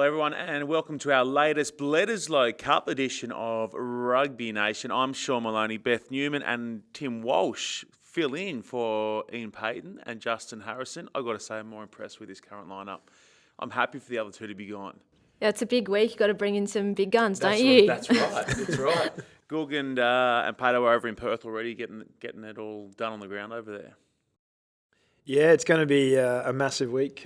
Hello everyone and welcome to our latest Bledisloe Cup edition of Rugby Nation. I'm Sean Maloney, Beth Newman and Tim Walsh fill in for Ian Payton and Justin Harrison. I've got to say I'm more impressed with this current lineup. I'm happy for the other two to be gone. Yeah, it's a big week. You've got to bring in some big guns, don't you? That's right. That's right. Goog and Pato are over in Perth already getting it all done on the ground over there. Yeah, it's going to be a massive week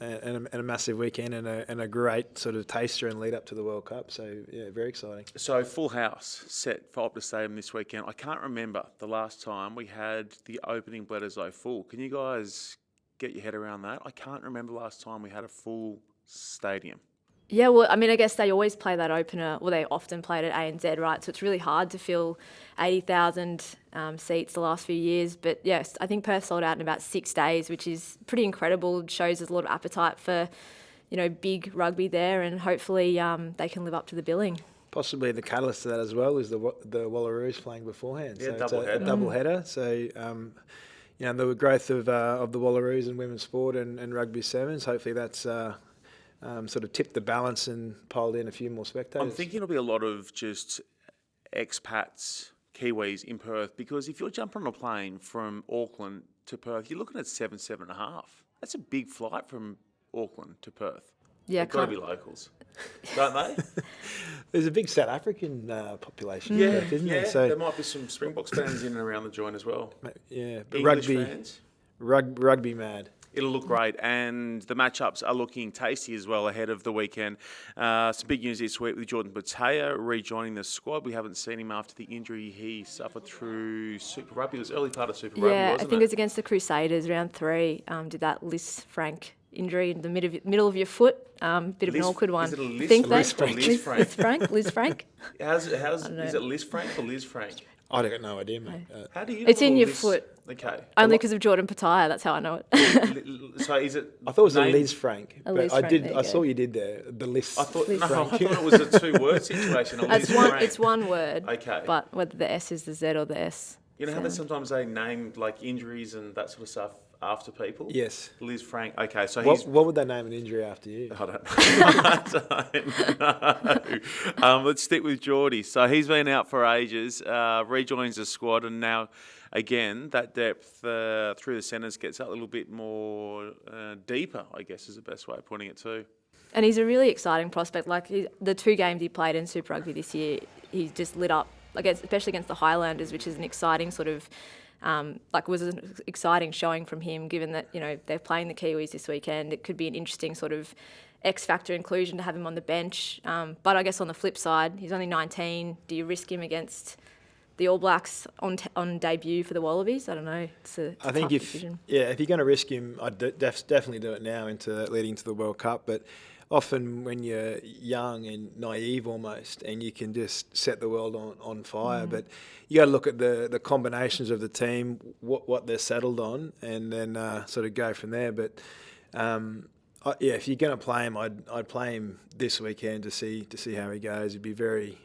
and a massive weekend and a great sort of taster and lead up to the World Cup. So, yeah, very exciting. So, full house set for Optus Stadium this weekend. I can't remember the last time we had the opening Bledisloe full. Can you guys get your head around that? I can't remember the last time we had a full stadium. Yeah, well, I mean, I guess they always play that opener, well, they often played at ANZ, right? So it's really hard to fill 80,000 seats the last few years. But yes, I think Perth sold out in about 6 days, which is pretty incredible. It shows there's a lot of appetite for, big rugby there, and hopefully they can live up to the billing. Possibly the catalyst to that as well is the Wallaroos playing beforehand. Yeah, so it's a double header. So, the growth of the Wallaroos and women's sport and Rugby Sevens, hopefully that's sort of tipped the balance and piled in a few more spectators. I'm thinking it'll be a lot of just expats, Kiwis in Perth, because if you're jumping on a plane from Auckland to Perth, you're looking at 7.5. That's a big flight from Auckland to Perth. Yeah, They've got to be locals, don't they? There's a big South African population Yeah, in Perth, isn't there? So there might be some Springboks fans in and around the joint as well. Yeah, but English fans. rugby mad. It'll look great, and the matchups are looking tasty as well ahead of the weekend. Some big news this week with Jordan Bottea rejoining the squad. We haven't seen him after the injury he suffered through Super Rugby. It was early part of Super Rugby, Yeah, wasn't I think it was against the Crusaders, round 3. Did that Liz Frank injury in the middle of your foot. Bit of an awkward one. Is it a Liz, think Liz Frank? Liz Frank? Liz Frank? Is it Liz Frank or Liz Frank? I got no idea, mate. How do you? It's know in your Liz? foot. Okay. Only because of Jordan Bottea. That's how I know it. So is it? I thought it was a Liz Frank, A but Liz I Frank, did. there you I go. saw what you did there. The Liz. I thought Frank. it was a 2-word situation. It's one word. Okay. But whether the S is the Z or the S. You know how they sometimes they name like injuries and that sort of stuff after people? Yes. Liz Frank. Okay, so What would they name an injury after you? I don't know. Let's stick with Geordie. So he's been out for ages, rejoins the squad, and now, again, that depth through the centres gets a little bit more deeper, I guess is the best way of putting it too. And he's a really exciting prospect. Like the 2 games he played in Super Rugby this year, he's just lit up, especially against the Highlanders, which is an exciting sort of, was an exciting showing from him, given that, they're playing the Kiwis this weekend. It could be an interesting sort of X-factor inclusion to have him on the bench. But I guess on the flip side, he's only 19. Do you risk him against the All Blacks on debut for the Wallabies? I don't know. I think tough decision. if you're going to risk him, I'd definitely do it now leading to the World Cup. But often when you're young and naive almost, and you can just set the world on fire. But you got to look at the combinations of the team, what they're settled on, and then sort of go from there. But if you're going to play him, I'd play him this weekend to see how he goes. It'd be very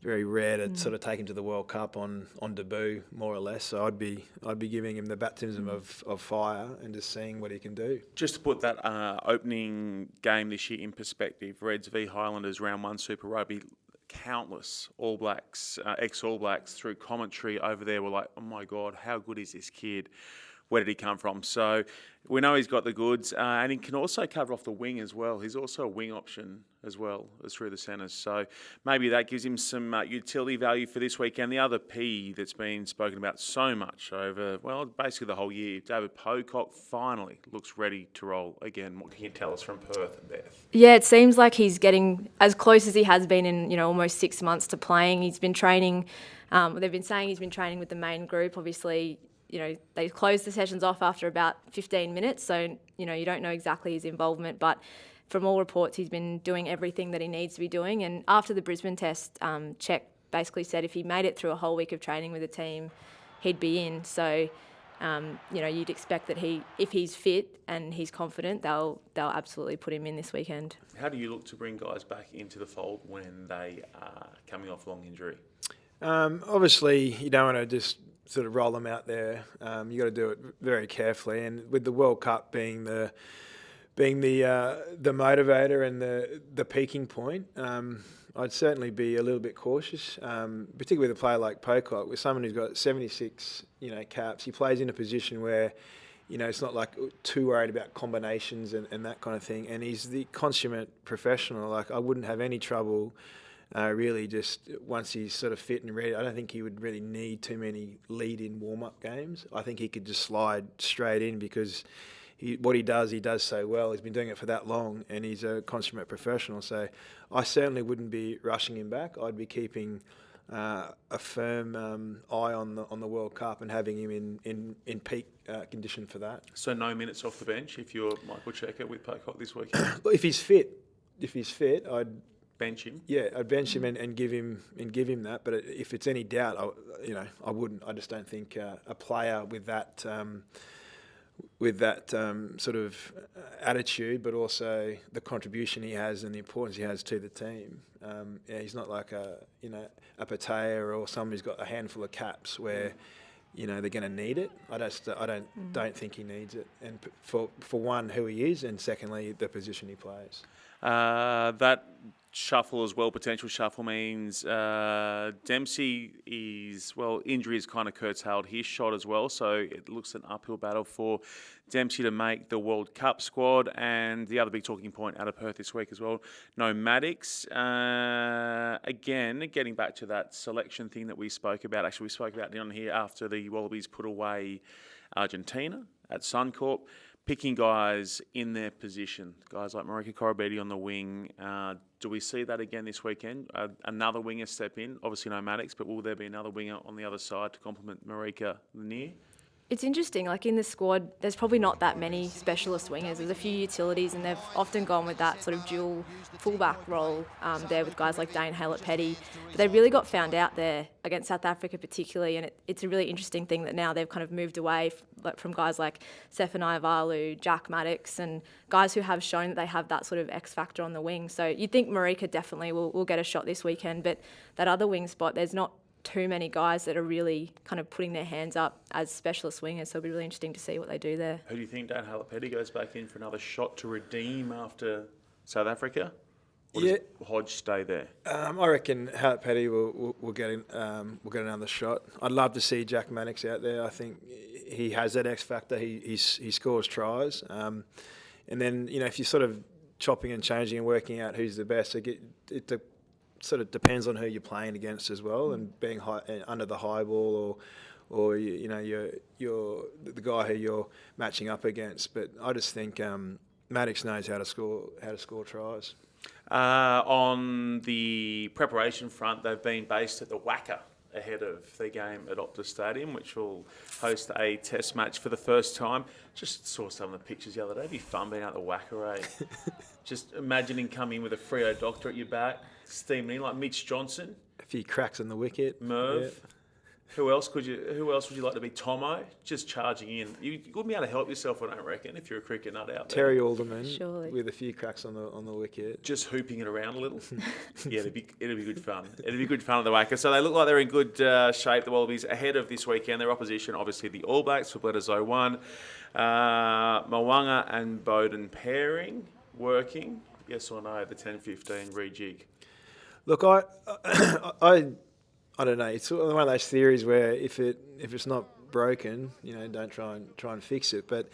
rare to sort of take him to the World Cup on debut, more or less. So I'd be giving him the baptism of fire and just seeing what he can do. Just to put that opening game this year in perspective, Reds v Highlanders, round 1 Super Rugby, countless All Blacks, ex-All Blacks through commentary over there were like, oh my God, how good is this kid? Where did he come from? So we know he's got the goods, and he can also cover off the wing as well. He's also a wing option as well as through the centres. So maybe that gives him some utility value for this weekend. The other P that's been spoken about so much over, basically the whole year, David Pocock finally looks ready to roll again. What can you tell us from Perth, Beth? Yeah, it seems like he's getting as close as he has been in, almost 6 months to playing. He's been training, they've been saying he's been training with the main group, obviously. They close the sessions off after about 15 minutes, so, you don't know exactly his involvement, but from all reports, he's been doing everything that he needs to be doing. And after the Brisbane test, Czech basically said if he made it through a whole week of training with the team, he'd be in. So, you'd expect that if he's fit and he's confident, they'll absolutely put him in this weekend. How do you look to bring guys back into the fold when they are coming off long injury? Obviously, you don't want to just sort of roll them out there. You got to do it very carefully. And with the World Cup being the being the motivator and the peaking point, I'd certainly be a little bit cautious, particularly with a player like Pocock, with someone who's got 76, caps. He plays in a position where, it's not like too worried about combinations and that kind of thing. And he's the consummate professional. Like, I wouldn't have any trouble really just once he's sort of fit and ready. I don't think he would really need too many lead-in warm-up games. I think he could just slide straight in because what he does so well. He's been doing it for that long, and he's a consummate professional. So I certainly wouldn't be rushing him back. I'd be keeping a firm eye on the World Cup and having him in peak condition for that. So no minutes off the bench if you're Michael Cheika with Pocock this weekend? If he's fit, I'd bench him. Yeah, I'd bench him and give him that. But if it's any doubt, I wouldn't. I just don't think a player with that sort of attitude, but also the contribution he has and the importance he has to the team. He's not like a Patea or someone who's got a handful of caps where they're going to need it. I don't think he needs it. And for one, who he is, and secondly, the position he plays. That shuffle as well, potential shuffle, means Dempsey injury has kind of curtailed his shot as well, so it looks an uphill battle for Dempsey to make the World Cup squad. And the other big talking point out of Perth this week as well, no Maddox. Again, getting back to that selection thing that we spoke about. Actually, we spoke about it on here after the Wallabies put away Argentina at Suncorp. Picking guys in their position, guys like Marika Koroibete on the wing. Do we see that again this weekend? Another winger step in, obviously no Maddox, but will there be another winger on the other side to complement Marika Lanier? It's interesting, like in the squad, there's probably not that many specialist wingers. There's a few utilities, and they've often gone with that sort of dual fullback role there with guys like Dane Haylett-Petty. But they really got found out there against South Africa particularly, and it's a really interesting thing that now they've kind of moved away from guys like Stefan Iavalu, Jack Maddox, and guys who have shown that they have that sort of X factor on the wing. So you'd think Marika definitely will get a shot this weekend, but that other wing spot, there's not too many guys that are really kind of putting their hands up as specialist wingers, so it'll be really interesting to see what they do there. Who do you think Dane Haylett-Petty goes back in for another shot to redeem after South Africa? Or does Hodge stay there? I reckon Haylett-Petty will get another shot. I'd love to see Jack Maddox out there. I think he has that X factor. He scores tries, and then if you're sort of chopping and changing and working out who's the best, it sort of depends on who you're playing against as well, and being under the high ball or you're the guy who you're matching up against. But I just think Maddox knows how to score tries. On the preparation front, they've been based at the Wacker ahead of their game at Optus Stadium, which will host a test match for the first time. Just saw some of the pictures the other day. It'd be fun being out the Wacker, eh? Just imagining coming with a Freo doctor at your back, steaming in like Mitch Johnson. A few cracks on the wicket. Merv. Yeah. Who else would you like to be? Tomo, just charging in. You wouldn't be able to help yourself, I don't reckon, if you're a cricket nut out there. Terry Alderman, surely, with a few cracks on the wicket. Just hooping it around a little. Yeah, it'd be good fun. It'd be good fun at the Wacker. So they look like they're in good shape, the Wallabies, ahead of this weekend. Their opposition, obviously, the All Blacks for Bledisloe 1. Mo'unga and Bowden pairing, working. Yes or no, the 10-15 rejig? Look, I don't know. It's one of those theories where if it's not broken, don't try and fix it. But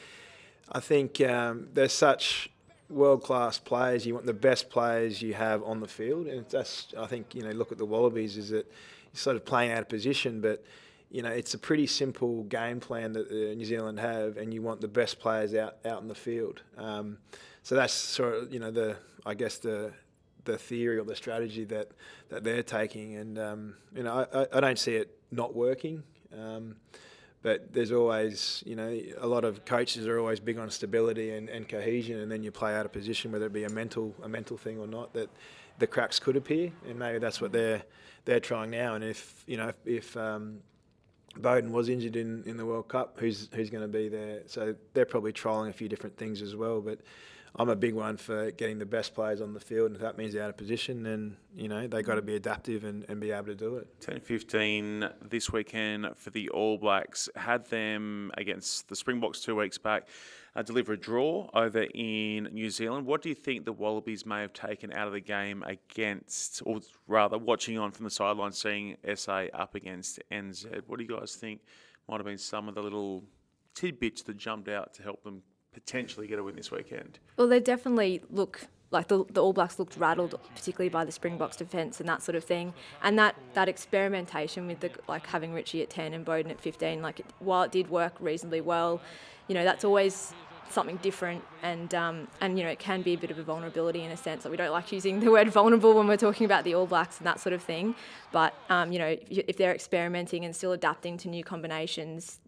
I think there's such world-class players. You want the best players you have on the field, and that's, I think, look at the Wallabies, is that you're sort of playing out of position, but it's a pretty simple game plan that New Zealand have, and you want the best players out in the field. So that's sort of the theory or the strategy that they're taking, and I don't see it not working, but there's always a lot of coaches are always big on stability and cohesion, and then you play out of position, whether it be a mental thing or not, that the cracks could appear, and maybe that's what they're trying now. And if Bowden was injured in the World Cup, who's going to be there? So they're probably trialling a few different things as well, but I'm a big one for getting the best players on the field, and if that means they're out of position, then they've got to be adaptive and be able to do it. 10-15 this weekend for the All Blacks. Had them against the Springboks 2 weeks back. Deliver a draw over in New Zealand. What do you think the Wallabies may have taken out of the game against, or rather watching on from the sidelines, seeing SA up against NZ? What do you guys think might have been some of the little tidbits that jumped out to help them potentially get a win this weekend? Well, they definitely look like the All Blacks looked rattled, particularly by the Springboks defence and that sort of thing. And that experimentation with having Richie at 10 and Bowden at 15, while it did work reasonably well, that's always something different, and it can be a bit of a vulnerability in a sense. That we don't like using the word vulnerable when we're talking about the All Blacks and that sort of thing. But if they're experimenting and still adapting to new combinations,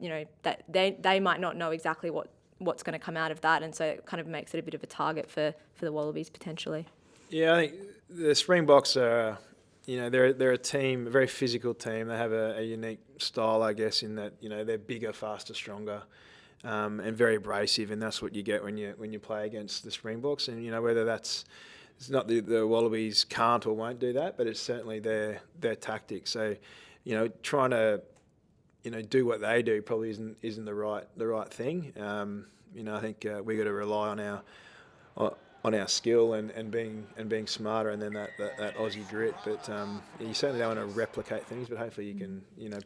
that they might not know exactly what's going to come out of that, and so it kind of makes it a bit of a target for the Wallabies potentially. Yeah, I think the Springboks are, they're a team, a very physical team. They have a unique style, I guess, in that they're bigger, faster, stronger. And very abrasive, and that's what you get when you play against the Springboks. And whether it's not the Wallabies can't or won't do that, but it's certainly their tactic. So trying to do what they do probably isn't the right thing. I think we got to rely on our skill and being smarter, and then that Aussie grit. But you certainly don't want to replicate things, but hopefully you can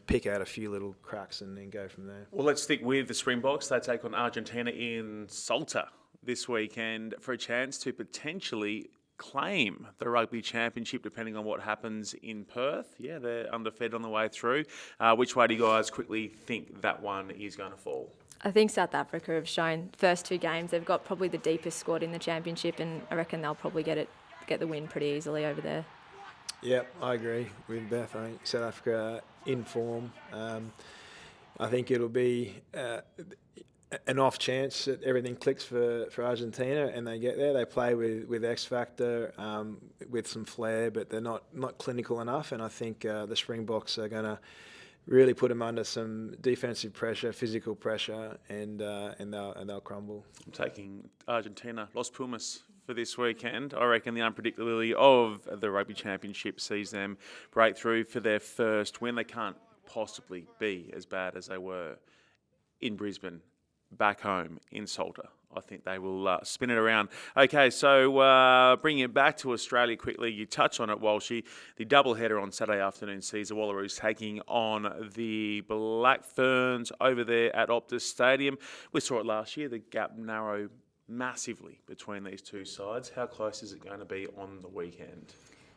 pick out a few little cracks and then go from there. Well, let's stick with the Springboks. They take on Argentina in Salta this weekend for a chance to potentially claim the Rugby Championship, depending on what happens in Perth. Yeah, they're underfed on the way through. Which way do you guys quickly think that one is going to fall? I think South Africa have shown first 2 games they've got probably the deepest squad in the championship, and I reckon they'll probably get the win pretty easily over there. Yeah, I agree with Beth. I think South Africa in form. I think it'll be an off chance that everything clicks for Argentina and they get there. They play with X factor, with some flair, but they're not clinical enough. And I think the Springboks are going to really put them under some defensive pressure, physical pressure, and they'll crumble. I'm taking Argentina, Los Pumas, for this weekend. I reckon the unpredictability of the Rugby Championship sees them break through for their first win. They can't possibly be as bad as they were in Brisbane, back home in Salta. I think they will spin it around. Okay, so bringing it back to Australia quickly, you touch on it, Walshy. The doubleheader on Saturday afternoon sees the Wallaroos taking on the Black Ferns over there at Optus Stadium. We saw it last year. The gap narrow massively between these two sides. How close is it going to be on the weekend?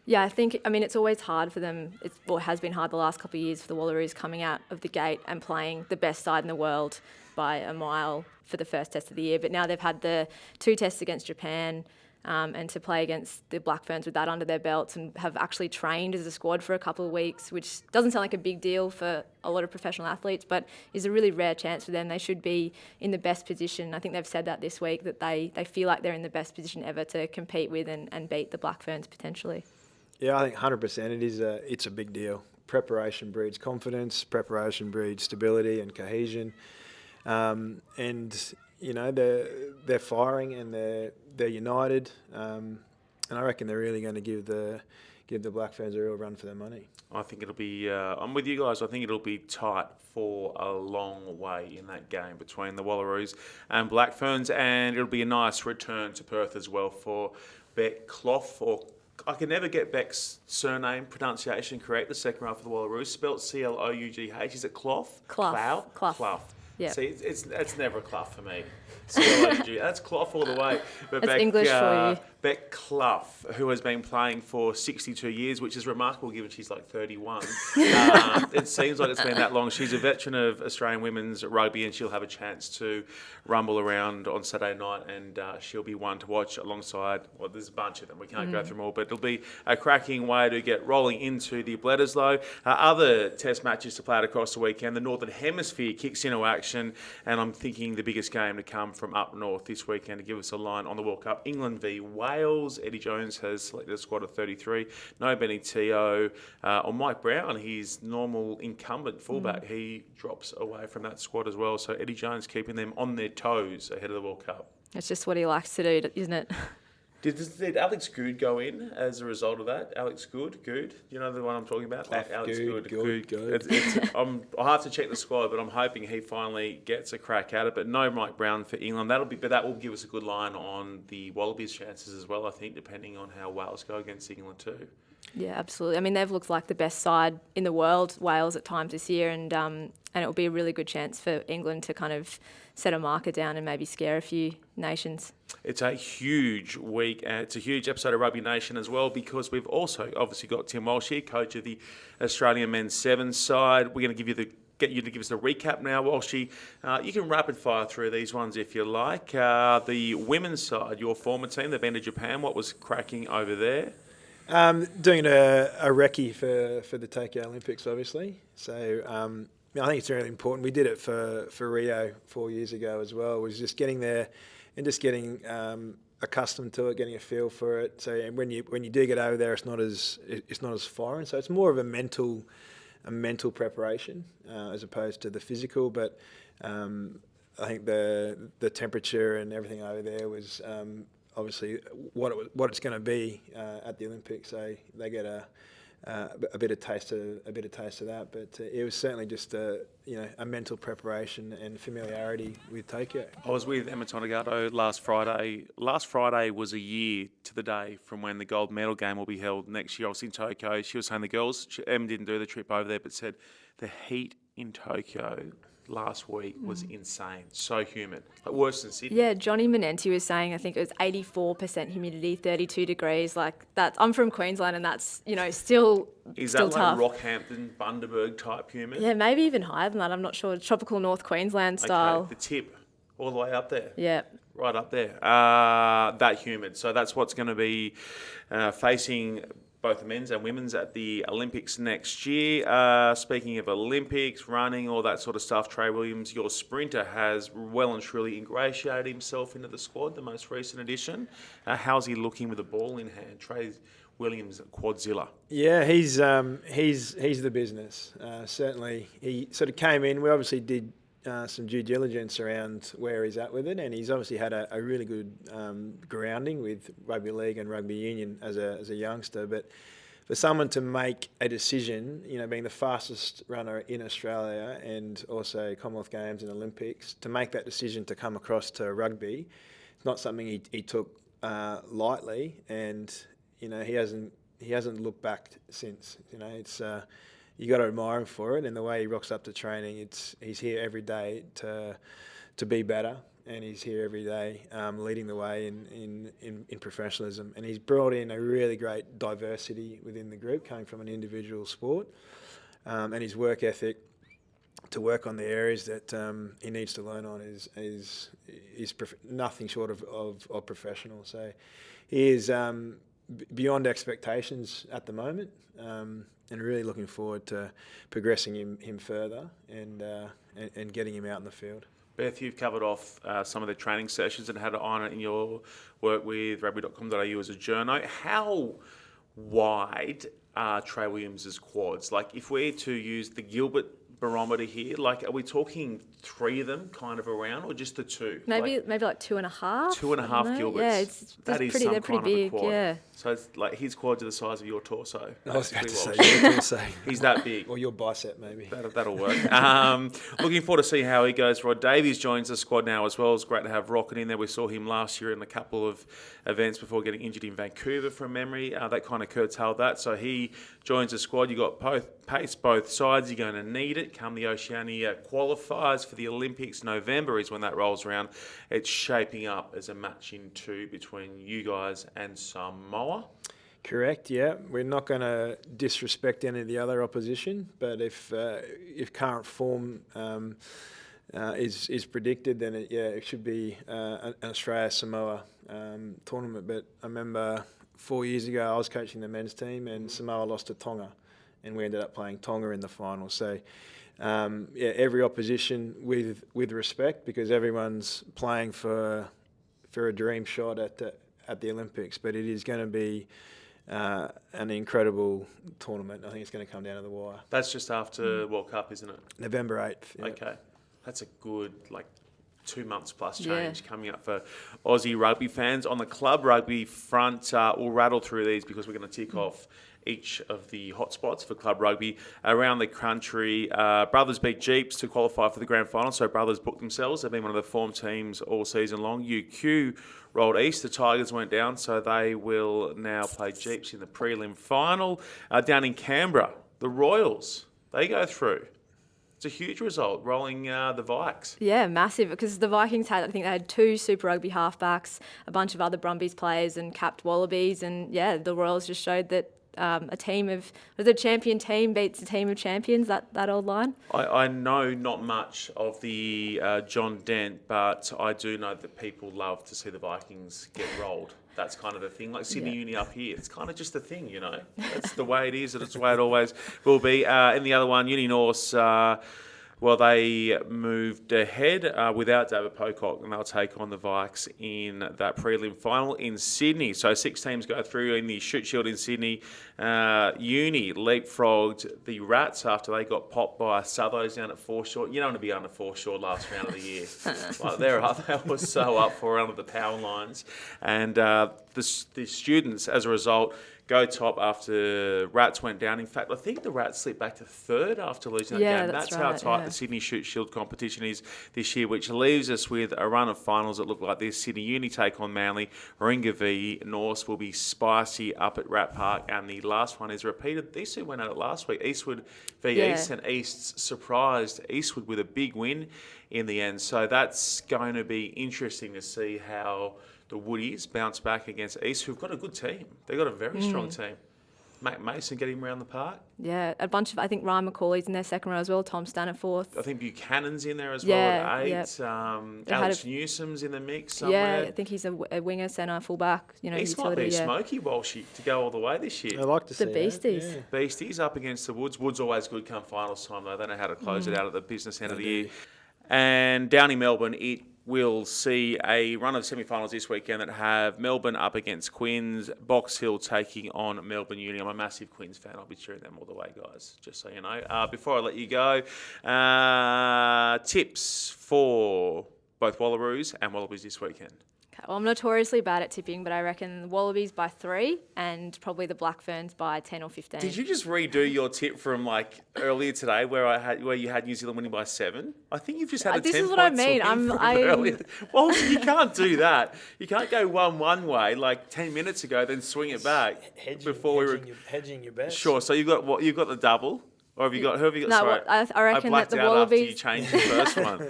Yeah, it's always hard for them. It has been hard the last couple of years for the Wallaroos coming out of the gate and playing the best side in the world by a mile for the first test of the year. But now they've had the 2 tests against Japan and to play against the Black Ferns with that under their belts, and have actually trained as a squad for a couple of weeks, which doesn't sound like a big deal for a lot of professional athletes, but is a really rare chance for them. They should be in the best position. I think they've said that this week, that they feel like they're in the best position ever to compete with and beat the Black Ferns potentially. Yeah, I think 100%. It's a big deal. Preparation breeds confidence. Preparation breeds stability and cohesion. They're firing and they're united. And I reckon they're really going to give the Black Ferns a real run for their money. I think it'll be. I'm with you guys. I think it'll be tight for a long way in that game between the Wallaroos and Black Ferns, and it'll be a nice return to Perth as well for Beck Clough, or I can never get Beck's surname pronunciation correct. The second row for the Wallaroos, spelled Clough. Is it Clough? Clough. Clough. Yeah. See, it's never a Clough for me. C-L-O-U-G. That's Clough all the way. But That's English for you. Beck Clough, who has been playing for 62 years, which is remarkable given she's like 31. It seems like it's been that long. She's a veteran of Australian women's rugby, and she'll have a chance to rumble around on Saturday night, and she'll be one to watch alongside, well, there's a bunch of them. We can't go through them all, but it'll be a cracking way to get rolling into the Bledisloe. Other test matches to play out across the weekend. The Northern Hemisphere kicks into action, and I'm thinking the biggest game to come from up north this weekend to give us a line on the World Cup. England v Wales. Eddie Jones has selected a squad of 33. No Benny Teo or Mike Brown, his normal incumbent fullback. He drops away from that squad as well. So Eddie Jones keeping them on their toes ahead of the World Cup. It's just what he likes to do, isn't it? Did Alex Good go in as a result of that? Alex Good? You know the one I'm talking about? Alex Good. I'll have to check the squad, but I'm hoping he finally gets a crack at it. But no Mike Brown for England. But that will give us a good line on the Wallabies' chances as well, I think, depending on how Wales go against England too. Yeah, absolutely. I mean, they've looked like the best side in the world, Wales, at times this year, and it will be a really good chance for England to kind of set a marker down and maybe scare a few nations. It's a huge week, and it's a huge episode of Rugby Nation as well, because we've also obviously got Tim Walsh here, coach of the Australian men's sevens side. We're going to get you to give us the recap now, Walshy. You can rapid fire through these ones if you like. The women's side, your former team, they've been to Japan. What was cracking over there? Doing a recce for the Tokyo Olympics, obviously. So I think it's really important. We did it for Rio 4 years ago as well. Was just getting there and just getting accustomed to it, getting a feel for it. So and when you do get over there, it's not as foreign. So it's more of a mental preparation as opposed to the physical. But I think the temperature and everything over there was. Obviously, what it's going to be at the Olympics, so they get a bit of taste of that. But it was certainly just a mental preparation and familiarity with Tokyo. I was with Emma Tonagato last Friday. Last Friday was a year to the day from when the gold medal game will be held next year. I was in Tokyo. She was saying the girls, Emma didn't do the trip over there, but said the heat in Tokyo last week was insane. So humid. Like worse than Sydney. Yeah, Johnny Manenti was saying, I think it was 84% humidity, 32 degrees. Like that. I'm from Queensland, and that's, still Is still that tough. like Rockhampton, Bundaberg type humid? Yeah, maybe even higher than that. I'm not sure. Tropical North Queensland style. Okay, the tip, all the way up there. Yeah. Right up there. That humid. So that's what's going to be facing both the men's and women's at the Olympics next year. Speaking of Olympics, running, all that sort of stuff, Trey Williams, your sprinter, has well and truly ingratiated himself into the squad, the most recent addition. How's he looking with the ball in hand? Trey Williams, Quadzilla. Yeah, he's the business. Certainly, he sort of came in. We obviously did some due diligence around where he's at with it, and he's obviously had a really good grounding with rugby league and rugby union as a youngster. But for someone to make a decision, being the fastest runner in Australia and also Commonwealth Games and Olympics, to make that decision to come across to rugby, it's not something he took lightly, and he hasn't looked back since. It's you got to admire him for it, and the way he rocks up to training. He's here every day to be better, and he's here every day leading the way in professionalism. And he's brought in a really great diversity within the group, coming from an individual sport, and his work ethic to work on the areas that he needs to learn on is nothing short of professional. So he is beyond expectations at the moment. And really looking forward to progressing him further and getting him out in the field. Beth, you've covered off some of the training sessions and had an eye on it in your work with Rugby.com.au as a journo. How wide are Trey Williams' quads? Like, if we're to use the Gilbert barometer here, like, are we talking 3 of them kind of around, or just the 2? Maybe like 2.5. 2.5 Gilberts. Yeah, they're pretty big. Yeah. So it's like his quads are the size of your torso. I was about to say, your torso. He's that big. Or your bicep, maybe. That'll work. Looking forward to see how he goes. Rod Davies joins the squad now as well. It's great to have Rocket in there. We saw him last year in a couple of events before getting injured in Vancouver from memory. That kind of curtailed that. So he joins the squad. You got pace both sides. You're going to need it come the Oceania qualifiers for the Olympics. November is when that rolls around. It's shaping up as a match in 2 between you guys and Samoa. Correct. Yeah, we're not going to disrespect any of the other opposition, but if current form is predicted, then it should be an Australia Samoa tournament. But I remember 4 years ago I was coaching the men's team and Samoa lost to Tonga, and we ended up playing Tonga in the final. So every opposition with respect, because everyone's playing for a dream shot at the Olympics. But it is going to be an incredible tournament. I think it's going to come down to the wire. That's just after World Cup, isn't it? November 8th. Yeah. Okay. That's a good, 2 months plus change coming up for Aussie rugby fans. On the club rugby front, we'll rattle through these because we're going to tick off each of the hotspots for club rugby around the country. Brothers beat Jeeps to qualify for the grand final, so Brothers booked themselves. They've been one of the form teams all season long. UQ rolled east. The Tigers went down, so they will now play Jeeps in the prelim final. Down in Canberra, the Royals, they go through. It's a huge result, rolling the Vikes. Yeah, massive, because the Vikings I think they had 2 Super Rugby halfbacks, a bunch of other Brumbies players, and capped Wallabies. And yeah, the Royals just showed that the champion team beats a team of champions, that old line. I know not much of the John Dent, but I do know that people love to see the Vikings get rolled. That's kind of a thing. Like Sydney Uni up here, it's kind of just a thing, you know. That's the way it is, and it's the way it always will be. In the other one, Uni Norse, well, they moved ahead without David Pocock, and they'll take on the Vikes in that prelim final in Sydney. So 6 teams go through in the Shoot Shield in Sydney. Uni leapfrogged the Rats after they got popped by Southo's down at foreshore. You don't want to be under foreshore last round of the year. Like they were so up for under the power lines. And the students, as a result, go top after Rats went down. In fact, I think the Rats slipped back to 3rd after losing that game. That's how tight the Sydney Shoot Shield competition is this year, which leaves us with a run of finals that look like this. Sydney Uni take on Manly. Warringah v Norse will be spicy up at Rat Park. And the last one is repeated. These 2 went at it last week. Eastwood v East, and East surprised Eastwood with a big win in the end. So that's going to be interesting to see how the Woodies bounce back against East, who've got a good team. They've got a very strong team. Matt Mason get him around the park. Yeah, a bunch of, I think Ryan McCauley's in their second row as well, Tom Stanner 4th. I think Buchanan's in there as well at 8. Alex Newsom's in the mix somewhere. Yeah, I think he's a winger, centre, fullback. You know, East might be a smoky Walshy to go all the way this year. I like to see the Beasties. That, yeah. Beasties up against the Woods. Woods always good come finals time though. They know how to close it out at the business end of the year. And down in Melbourne, we'll see a run of semi-finals this weekend that have Melbourne up against Quins, Box Hill taking on Melbourne Uni. I'm a massive Quins fan. I'll be cheering them all the way, guys, just so you know. Before I let you go, tips for both Wallaroos and Wallabies this weekend. Okay, well, I'm notoriously bad at tipping, but I reckon the Wallabies by 3 and probably the Black Ferns by 10 or 15. Did you just redo your tip from like earlier today, where you had New Zealand winning by 7? I think you've just had a 10 This is what point I mean. earlier. Well, you can't do that. You can't go one way like 10 minutes ago, then swing it back hedging your bets. Sure. So you've got the double. Or have you got? Who have you got? No, sorry, I reckon blacked that the out Wallabies. after you changed the first one.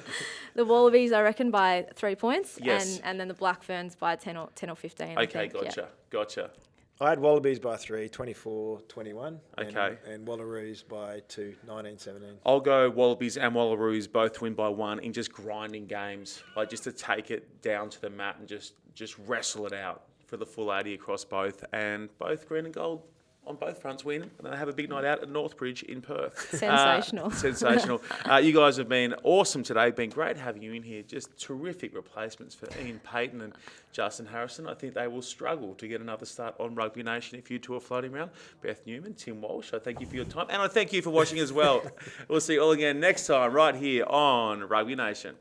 The Wallabies, I reckon, by 3 points. Yes. And then the Black Ferns by 10 or 15. Okay, gotcha. I had Wallabies by 3, 24-21. Okay. And Wallaroos by 2, 19-17. I'll go Wallabies and Wallaroos both win by 1 in just grinding games, like just to take it down to the mat and just wrestle it out for the full 80 across both, and both green and gold on both fronts win, and then have a big night out at Northbridge in Perth. Sensational. Sensational. You guys have been awesome today. Been great having you in here. Just terrific replacements for Ian Payton and Justin Harrison. I think they will struggle to get another start on Rugby Nation if you two are floating around. Beth Newman, Tim Walsh, I thank you for your time, and I thank you for watching as well. We'll see you all again next time right here on Rugby Nation.